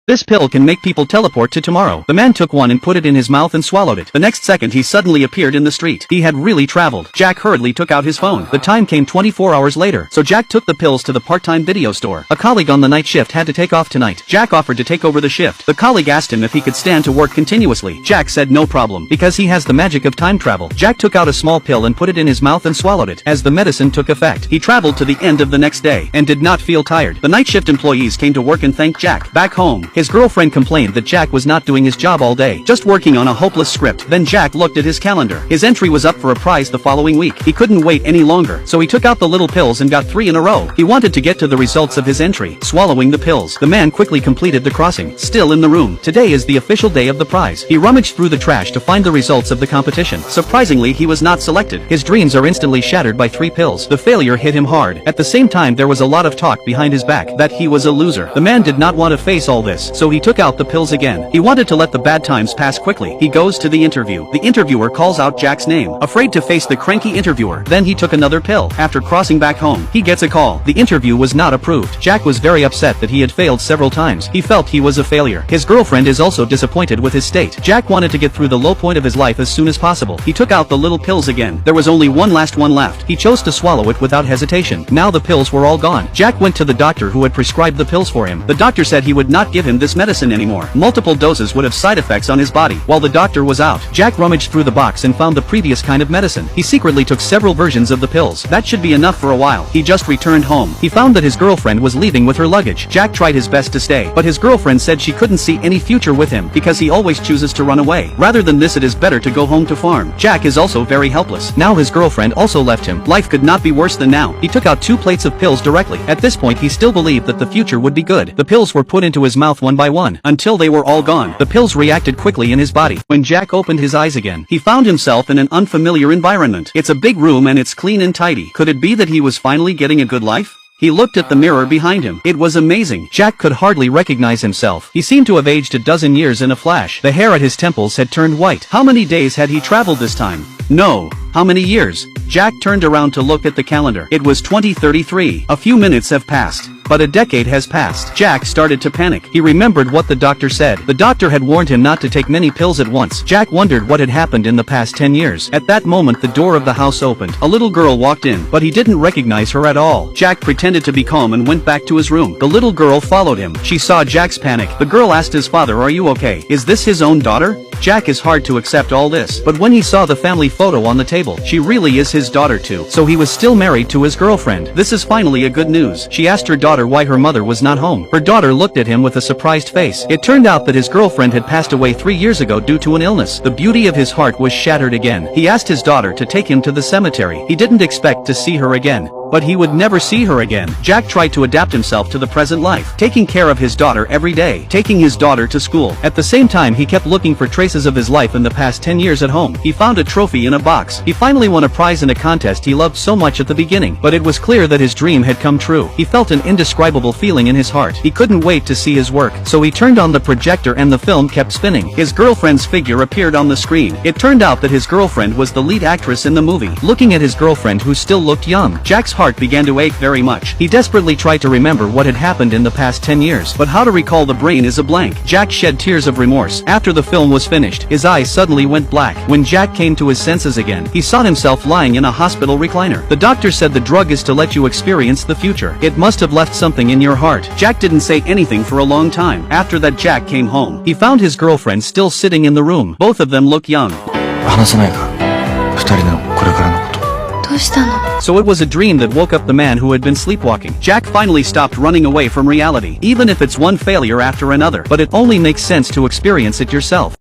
This pill can make people teleport to tomorrow. The man took one and put it in his mouth and swallowed it. The next second he suddenly appeared in the street. He had really traveled. Jack hurriedly took out his phone. The time came 24 hours later, so Jack took the pills to the part-time video store. A colleague on the night shift had to take off tonight. Jack offered to take over the shift. The colleague asked him if he could stand to work continuously. Jack said no problem, because he has the magic of time travel. Jack took out a small pill and put it in his mouth and swallowed it. As the medicine took effect, he traveled to the end of the next day, and did not feel tired. The night shift employees came to work and thanked Jack. Back home, his girlfriend complained that Jack was not doing his job all day, just working on a hopeless script. Then Jack looked at his calendar. His entry was up for a prize the following week. He couldn't wait any longer, so he took out the little pills and got 3 in a row. He wanted to get to the results of his entry, swallowing the pills. The man quickly completed the crossing, still in the room. Today is the official day of the prize. He rummaged through the trash to find the results of the competition. Surprisingly, he was not selected. His dreams are instantly shattered by 3 pills. The failure hit him hard. At the same time, there was a lot of talk behind his back that he was a loser. The man did not want to face all this, so he took out the pills again. He wanted to let the bad times pass quickly. He goes to the interview. The interviewer calls out Jack's name, afraid to face the cranky interviewer. Then he took another pill. After crossing back home, he gets a call. The interview was not approved. Jack was very upset that he had failed several times. He felt he was a failure. His girlfriend is also disappointed with his state. Jack wanted to get through the low point of his life as soon as possible. He took out the little pills again. There was only one last one left. He chose to swallow it without hesitation. Now the pills were all gone. Jack went to the doctor who had prescribed the pills for him. The doctor said he would not give him this medicine anymore. Multiple doses would have side effects on his body. While the doctor was out, Jack rummaged through the box and found the previous kind of medicine. He secretly took several versions of the pills. That should be enough for a while. He just returned home. He found that his girlfriend was leaving with her luggage. Jack tried his best to stay, but his girlfriend said she couldn't see any future with him because he always chooses to run away. Rather than this, it is better to go home to farm. Jack is also very helpless. Now his girlfriend also left him. Life could not be worse than now. He took out 2 plates of pills directly. At this point, he still believed that the future would be good. The pills were put into his mouth one by one, until they were all gone. The pills reacted quickly in his body. When Jack opened his eyes again, he found himself in an unfamiliar environment. It's a big room and it's clean and tidy. Could it be that he was finally getting a good life? He looked at the mirror behind him. It was amazing. Jack could hardly recognize himself. He seemed to have aged a dozen years in a flash. The hair at his temples had turned white. How many days had he traveled this time? No. How many years? Jack turned around to look at the calendar. It was 2033. A few minutes have passed, but a decade has passed. Jack started to panic. He remembered what the doctor said. The doctor had warned him not to take many pills at once. Jack wondered what had happened in the past 10 years. At that moment, the door of the house opened. A little girl walked in, but he didn't recognize her at all. Jack pretended to be calm and went back to his room. The little girl followed him. She saw Jack's panic. The girl asked his father, "Are you okay? Is this his own daughter?" Jack is hard to accept all this, but when he saw the family photo on the table, she really is his daughter too. So he was still married to his girlfriend. This is finally a good news. She asked her daughter why her mother was not home. Her daughter looked at him with a surprised face. It turned out that his girlfriend had passed away 3 years ago due to an illness. The beauty of his heart was shattered again. He asked his daughter to take him to the cemetery. He didn't expect to see her again, but he would never see her again. Jack tried to adapt himself to the present life, taking care of his daughter every day, taking his daughter to school. At the same time, he kept looking for traces of his life in the past 10 years at home. He found a trophy in a box. He finally won a prize in a contest he loved so much at the beginning, but it was clear that his dream had come true. He felt an indescribable feeling in his heart. He couldn't wait to see his work, so he turned on the projector and the film kept spinning. His girlfriend's figure appeared on the screen. It turned out that his girlfriend was the lead actress in the movie. Looking at his girlfriend, who still looked young, Jack's heart began to ache very much. He desperately tried to remember what had happened in the past 10 years, but how to recall the brain is a blank. Jack shed tears of remorse. After the film was finished, his eyes suddenly went black. When Jack came to his senses again, he saw himself lying in a hospital recliner. The doctor said the drug is to let you experience the future. It must have left something in your heart. Jack didn't say anything for a long time. After that, Jack came home. He found his girlfriend still sitting in the room. Both of them look young. So it was a dream that woke up the man who had been sleepwalking. Jack finally stopped running away from reality, even if it's one failure after another, but it only makes sense to experience it yourself.